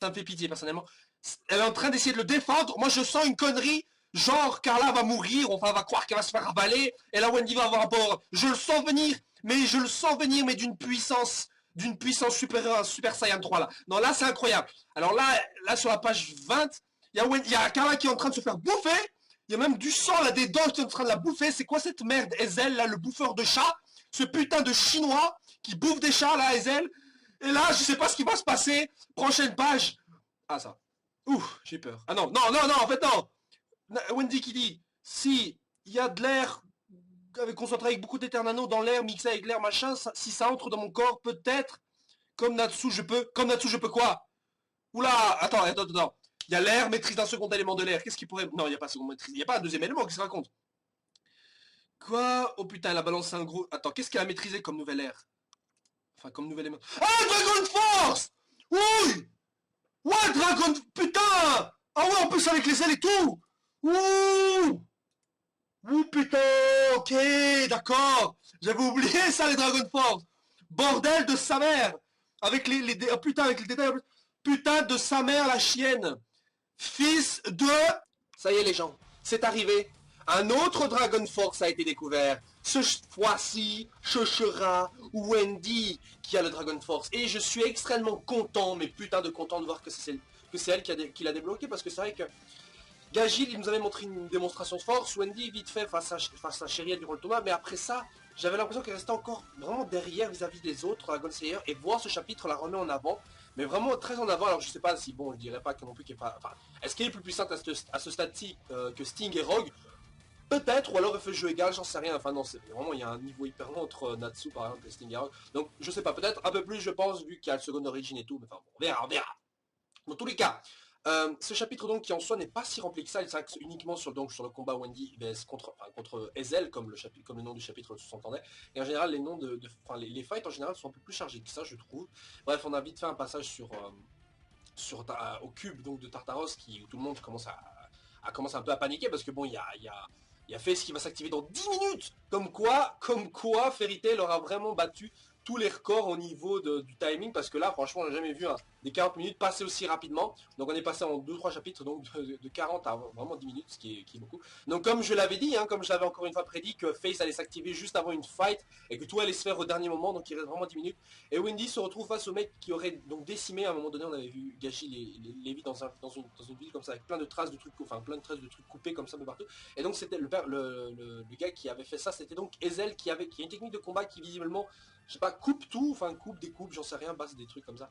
Ça me fait pitié, personnellement. Elle est en train d'essayer de le défendre. Moi, je sens une connerie. Genre, Carla va mourir, enfin, va croire qu'elle va se faire avaler, et là, Wendy va avoir un port. Je le sens venir, mais d'une puissance supérieure à Super Saiyan 3, là. Non, là, c'est incroyable. Alors là, sur la page 20, il y a Carla qui est en train de se faire bouffer. Il y a même du sang, là, des dents qui sont en train de la bouffer. C'est quoi cette merde, Ezel, là, le bouffeur de chats? Ce putain de chinois qui bouffe des chats, là, Ezel. Et là, je sais pas ce qui va se passer. Prochaine page. Ah, ça. Ouh, j'ai peur. Ah non, non, non, non, en fait, non. Wendy qui dit, si il y a de l'air concentré avec beaucoup d'éternano dans l'air, mixé avec l'air, machin, si ça entre dans mon corps, peut-être, comme Natsu, je peux. Comme Natsu, je peux quoi? Oula, attends. Il y a l'air, maîtrise d'un second élément de l'air. Qu'est-ce qui pourrait... Non, il n'y a pas second maîtrise. Il n'y a pas un deuxième élément qui se raconte. Quoi? Oh putain, elle a balancé un gros... Attends, qu'est-ce qu'elle a maîtrisé comme nouvel air? Enfin, comme nouvel élément... Ah, Dragon Force! Oui! What, Dragon... Putain! Ah ouais, on peut ça avec les ailes et tout! Ouh! Ouh, putain! Ok, d'accord! J'avais oublié ça, les Dragon Force! Bordel de sa mère! Avec oh, putain, avec les détails... Putain de sa mère, la chienne! Fils de... Ça y est, les gens, c'est arrivé. Un autre Dragon Force a été découvert. Cette fois-ci, ce sera Wendy qui a le Dragon Force. Et je suis extrêmement content, mais putain de content de voir que c'est elle qui l'a débloqué. Parce que c'est vrai que Gagil, il nous avait montré une démonstration de force. Wendy, vite fait, face à Cheria durant le tournoi. Mais après ça, j'avais l'impression qu'elle restait encore vraiment derrière vis-à-vis des autres Dragon Slayer. Et voir ce chapitre la remet en avant. Mais vraiment très en avant. Alors je sais pas si, bon, je dirais pas que non plus qu'il est pas... Enfin, est-ce qu'elle est plus puissante à ce stade-ci que Sting et Rogue? Peut-être, ou alors elle fait jeu égal, j'en sais rien. Enfin non, c'est vraiment, il y a un niveau hyper long entre Natsu par exemple et Sting et Rogue. Donc je sais pas, peut-être un peu plus je pense, vu qu'il y a le second origin et tout. Mais enfin bon, on verra. Dans tous les cas, ce chapitre donc qui en soi n'est pas si rempli que ça, il s'axe uniquement sur le combat Wendy vs contre Ezel, comme le nom du chapitre sous-entendait. Et en général, les noms les fights en général sont un peu plus chargés que ça, je trouve. Bref, on a vite fait un passage au cube donc de Tartaros où tout le monde commence à commencer un peu à paniquer parce que bon, il y a Face qui va s'activer dans 10 minutes. Comme quoi, Fairy Tail aura vraiment battu tous les records au niveau du timing, parce que là, franchement, on n'a jamais vu des 40 minutes passer aussi rapidement. Donc on est passé en 2-3 chapitres, donc de 40 à vraiment 10 minutes, ce qui est beaucoup. Donc comme je l'avais dit, comme je l'avais encore une fois prédit, que Face allait s'activer juste avant une fight, et que tout allait se faire au dernier moment, donc il reste vraiment 10 minutes. Et Wendy se retrouve face au mec qui aurait donc décimé, à un moment donné, on avait vu Gachi Lévi dans une ville comme ça, avec plein de traces de trucs, coupés comme ça de partout. Et donc c'était le gars qui avait fait ça, c'était donc Ezel qui a une technique de combat qui visiblement, je sais pas, coupe tout, découpe, j'en sais rien, base des trucs comme ça.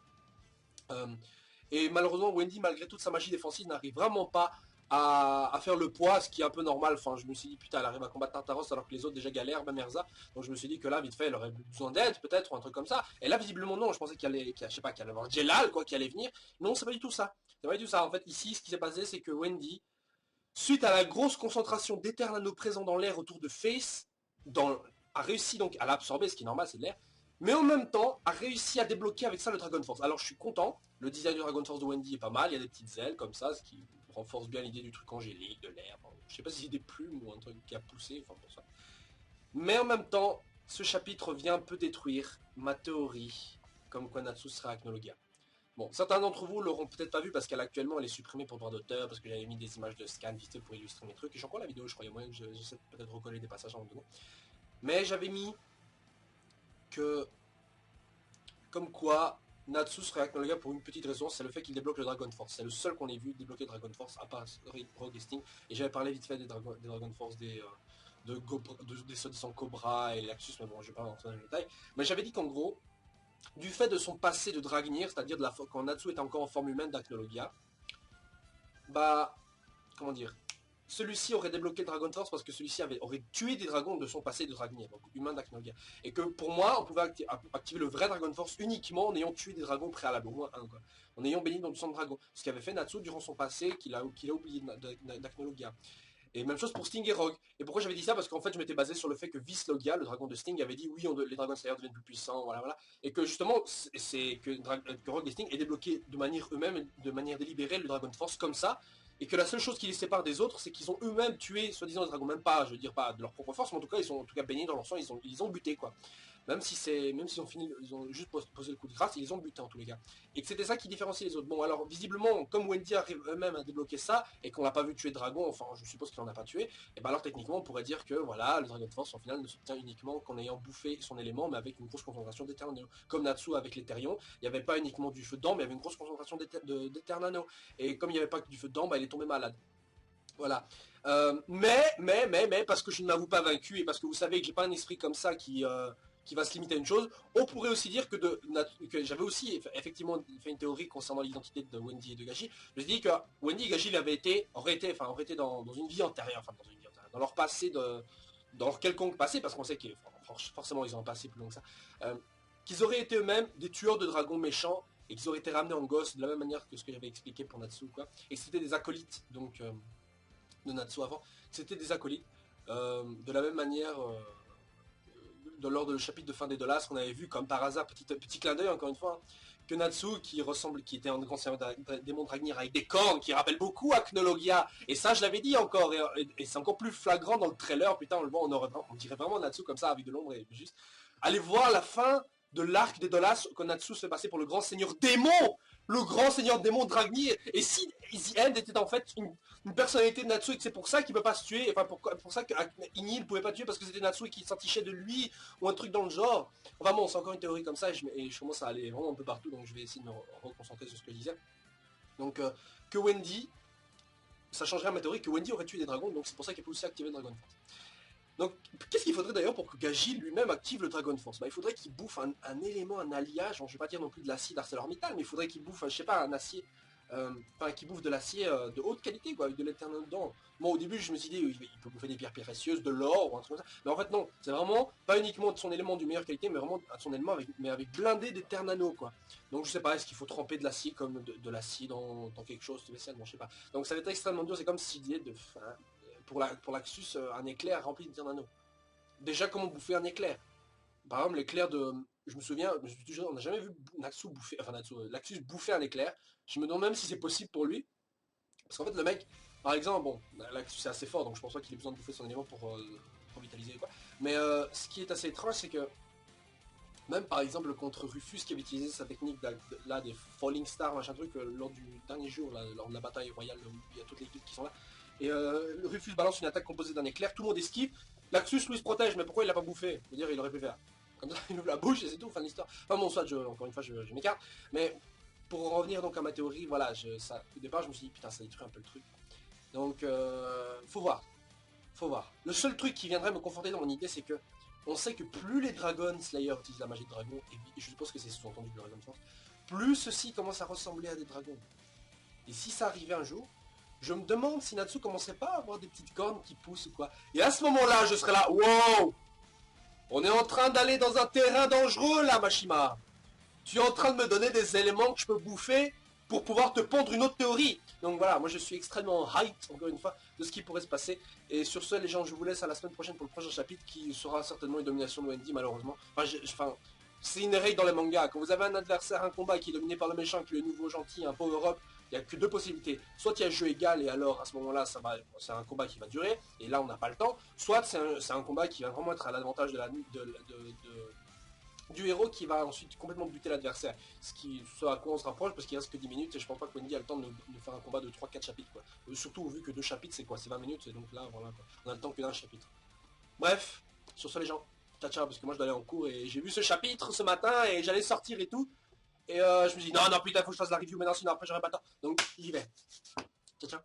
Et malheureusement, Wendy, malgré toute sa magie défensive, n'arrive vraiment pas à faire le poids, ce qui est un peu normal. Enfin, je me suis dit, putain, elle arrive à combattre Tartaros alors que les autres déjà galèrent, même Erza. Donc je me suis dit que là, vite fait, elle aurait besoin d'aide, peut-être, ou un truc comme ça. Et là, visiblement, non. Je pensais qu'elle allait avoir Jelal, quoi, qui allait venir. Non, c'est pas du tout ça. C'est pas du tout ça. En fait, ici, ce qui s'est passé, c'est que Wendy, suite à la grosse concentration d'éternano présents dans l'air autour de Face, a réussi donc à l'absorber, ce qui est normal, c'est de l'air, mais en même temps a réussi à débloquer avec ça le Dragon Force. Alors je suis content, le design du Dragon Force de Wendy est pas mal, il y a des petites ailes comme ça, ce qui renforce bien l'idée du truc angélique, de l'air, je sais pas si c'est des plumes ou un truc qui a poussé, enfin pour ça. Mais en même temps, ce chapitre vient un peu détruire ma théorie, comme quoi Natsu sera Acnologia. Bon, certains d'entre vous l'auront peut-être pas vu parce qu'actuellement elle est supprimée pour droit d'auteur, parce que j'avais mis des images de scan vite pour illustrer mes trucs, et j'ai encore la vidéo, je crois, il y a moyen que j'essaie de peut-être recoller des passages en dedans. Mais j'avais mis que, comme quoi, Natsu serait Acnologia pour une petite raison, c'est le fait qu'il débloque le Dragon Force. C'est le seul qu'on ait vu débloquer le Dragon Force, à part Rogue et Sting. Et j'avais parlé vite fait des Dragon Force, des soi-disant Cobra et Laxus, mais bon, je vais pas rentrer dans les détails. Mais j'avais dit qu'en gros, du fait de son passé de Dragnir, c'est-à-dire quand Natsu était encore en forme humaine d'Acnologia, bah, comment dire, celui-ci aurait débloqué le Dragon Force parce que celui-ci aurait tué des dragons de son passé de Dragnir, donc humain d'Acnologia. Et que pour moi, on pouvait activer le vrai Dragon Force uniquement en ayant tué des dragons préalables, au moins un, quoi. En ayant baigné dans du sang de dragon. Ce qu'avait fait Natsu durant son passé, qu'il a oublié d'Acnologia. Et même chose pour Sting et Rogue. Et pourquoi j'avais dit ça? Parce qu'en fait je m'étais basé sur le fait que Vislogia, le dragon de Sting, avait dit oui, les dragons Slayer deviennent plus puissants, voilà. Et que justement, que Rogue et Sting aient débloqué de manière eux-mêmes, de manière délibérée, le Dragon Force comme ça. Et que la seule chose qui les sépare des autres, c'est qu'ils ont eux-mêmes tué, soi-disant, les dragons, même pas, je veux dire, pas de leur propre force, mais en tout cas, ils sont en tout cas baignés dans leur sang, ils ont buté, quoi. même si même s'ils ont fini, ils ont juste posé le coup de grâce, ils ont buté en tous les cas. Et que c'était ça qui différencie les autres. Bon alors visiblement, comme Wendy arrive eux-mêmes à débloquer ça, et qu'on l'a pas vu tuer Dragon, enfin je suppose qu'il en a pas tué, et ben alors techniquement on pourrait dire que voilà, le Dragon Force en final ne s'obtient uniquement qu'en ayant bouffé son élément, mais avec une grosse concentration d'Eternano. Comme Natsu avec l'Etherion, il n'y avait pas uniquement du feu dedans, mais il y avait une grosse concentration d'Eternano. Et comme il n'y avait pas que du feu dedans, bah, il est tombé malade. Voilà. Mais, parce que je ne m'avoue pas vaincu et parce que vous savez que j'ai pas un esprit comme ça qui va se limiter à une chose, on pourrait aussi dire que j'avais aussi effectivement fait une théorie concernant l'identité de Wendy et de Gaji. Je me suis dit que Wendy et Gaji auraient été dans une vie antérieure, dans leur passé, dans leur quelconque passé, parce qu'on sait que forcément ils ont un passé plus long que ça, qu'ils auraient été eux-mêmes des tueurs de dragons méchants et qu'ils auraient été ramenés en gosse de la même manière que ce que j'avais expliqué pour Natsu, quoi. Et que c'était des acolytes, donc de Natsu avant, c'était des acolytes, de la même manière lors du chapitre de fin des Dolas qu'on avait vu comme par hasard, petit clin d'œil encore une fois, que Natsu qui était un grand seigneur démon Dragnir avec des cornes qui rappellent beaucoup à Knologia, et ça je l'avais dit encore, et c'est encore plus flagrant dans le trailer, putain on le voit, on dirait vraiment Natsu comme ça avec de l'ombre et juste. Allez voir la fin de l'arc des Dolas quand Natsu se fait passer pour le grand seigneur démon, le grand seigneur démon Dragnir, et si Easy End était en fait une personnalité de Natsu et que c'est pour ça qu'il peut pas se tuer, enfin pour ça que Igni ne pouvait pas tuer parce que c'était Natsu et qu'il s'entichait de lui ou un truc dans le genre. Enfin bon, c'est encore une théorie comme ça et je commence à aller vraiment un peu partout, donc je vais essayer de me reconcentrer sur ce que je disais. Donc que Wendy, ça changerait à ma théorie que Wendy aurait tué des dragons, donc c'est pour ça qu'elle peut aussi activer le Dragon Force. Donc qu'est-ce qu'il faudrait d'ailleurs pour que Gaji lui-même active le Dragon Force? Bah, il faudrait qu'il bouffe un élément, un alliage, je vais pas dire non plus de l'acier d'ArcelorMittal, mais il faudrait qu'il bouffe, je sais pas, un acier, enfin qui bouffe de l'acier de haute qualité, quoi, avec de l'éternel dedans. Moi au début je me suis dit il peut bouffer des pierres précieuses, de l'or ou un truc comme ça, mais en fait non, c'est vraiment pas uniquement de son élément de meilleure qualité, mais vraiment de son élément avec blindé d'éternano, quoi. Donc je sais pas, est-ce qu'il faut tremper de l'acier comme de l'acier dans quelque chose spécialement, je sais pas. Donc ça va être extrêmement dur, c'est comme s'il disait pour l'Axus un éclair rempli d'éternano. Déjà comment bouffer un éclair? Par exemple l'éclair de... Je me souviens, on n'a jamais vu Laxus bouffer un éclair. Je me demande même si c'est possible pour lui. Parce qu'en fait le mec, par exemple, bon, Laxus est assez fort, donc je pense pas qu'il ait besoin de bouffer son élément pour vitaliser quoi. Mais ce qui est assez étrange, c'est que même par exemple contre Rufus qui avait utilisé sa technique là des Falling Stars, machin truc, lors du dernier jour, là, lors de la bataille royale, où il y a toutes les équipes qui sont là. Et Rufus balance une attaque composée d'un éclair, tout le monde esquive. Laxus lui se protège, mais pourquoi il l'a pas bouffé? Je veux dire, il aurait pu faire comme ça, il ouvre la bouche et c'est tout, fin de l'histoire. Enfin bon, soit encore une fois, je m'écarte. Mais pour en revenir donc à ma théorie, voilà, au départ, je me suis dit, putain, ça détruit un peu le truc. Donc, faut voir. Faut voir. Le seul truc qui viendrait me conforter dans mon idée, c'est que on sait que plus les Dragon Slayer utilisent la magie de dragon, et je suppose que c'est sous-entendu de Dragon Force, plus ceux-ci commencent à ressembler à des dragons. Et si ça arrivait un jour, je me demande si Natsu commencerait pas à avoir des petites cornes qui poussent ou quoi. Et à ce moment-là, je serais là, wow! On est en train d'aller dans un terrain dangereux là, Mashima. Tu es en train de me donner des éléments que je peux bouffer pour pouvoir te pondre une autre théorie. Donc voilà, moi je suis extrêmement hyped, encore une fois, de ce qui pourrait se passer. Et sur ce, les gens, je vous laisse à la semaine prochaine pour le prochain chapitre qui sera certainement une domination de Wendy, malheureusement. Enfin, c'est une règle dans les mangas. Quand vous avez un adversaire, un combat qui est dominé par le méchant, qui est le nouveau gentil, un power-up, il n'y a que deux possibilités. Soit il y a jeu égal et alors à ce moment-là, c'est un combat qui va durer, et là on n'a pas le temps. Soit c'est un combat qui va vraiment être à l'avantage du héros qui va ensuite complètement buter l'adversaire. Ce à quoi on se rapproche parce qu'il reste que 10 minutes et je pense pas que Wendy a le temps de faire un combat de 3-4 chapitres, quoi. Surtout vu que 2 chapitres c'est quoi? C'est 20 minutes et donc là voilà quoi. On a le temps que d'un chapitre. Bref, sur ce les gens, ciao ciao parce que moi je dois aller en cours et j'ai vu ce chapitre ce matin et j'allais sortir et tout. Et je me dis non putain faut que je fasse la review maintenant sinon après j'aurai pas le temps. Donc j'y vais. Ciao ciao.